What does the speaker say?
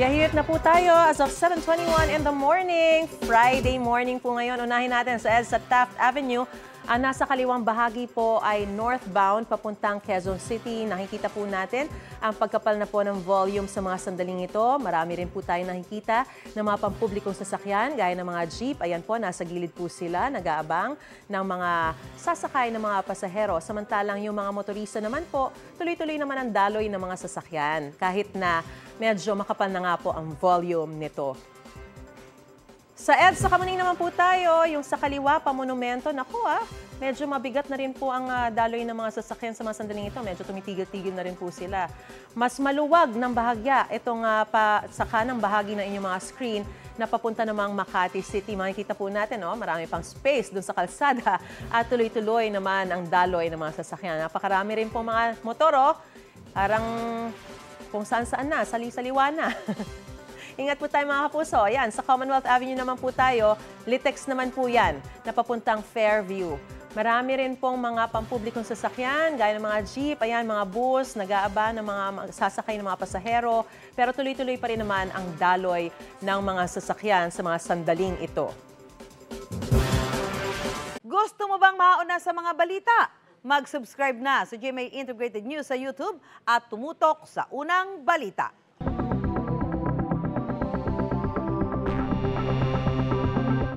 Yahit na po tayo as of 7:21 in the morning. Friday morning po ngayon. Unahin natin sa EDSA Taft Avenue. Ang nasa kaliwang bahagi po ay northbound papuntang Quezon City. Nakikita po natin ang pagkapal na po ng volume sa mga sandaling ito. Marami rin po tayo nakikita ng mga pampublikong sasakyan gaya ng mga jeep. Ayan po, nasa gilid po sila, nag-aabang ng mga sasakay ng mga pasahero. Samantalang yung mga motorista naman po, tuloy-tuloy naman ang daloy ng mga sasakyan. Kahit na medyo makapal na nga po ang volume nito. Sa EDSA Kamuning naman po tayo, yung sa kaliwa, pamonumento. Naku medyo mabigat na rin po ang daloy ng mga sasakyan sa mga sandaling ito. Medyo tumitigil-tigil na rin po sila. Mas maluwag ng bahagya itong sa kanang bahagi ng inyong mga screen na papunta namang Makati City. Makikita po natin, marami pang space dun sa kalsada at tuloy-tuloy naman ang daloy ng mga sasakyan. Napakarami rin po mga motor, parang kung saan-saan na, sali-saliwa na. Ingat po tayo mga kapuso. Ayan, sa Commonwealth Avenue naman po tayo, Litex naman po yan, na papuntang Fairview. Marami rin pong mga pampublikong sasakyan, gaya ng mga jeep, ayan, mga bus, nag-aaba ng mga sasakay ng mga pasahero. Pero tuloy-tuloy pa rin naman ang daloy ng mga sasakyan sa mga sandaling ito. Gusto mo bang mauna sa mga balita? Mag-subscribe na sa GMA Integrated News sa YouTube at tumutok sa Unang Balita.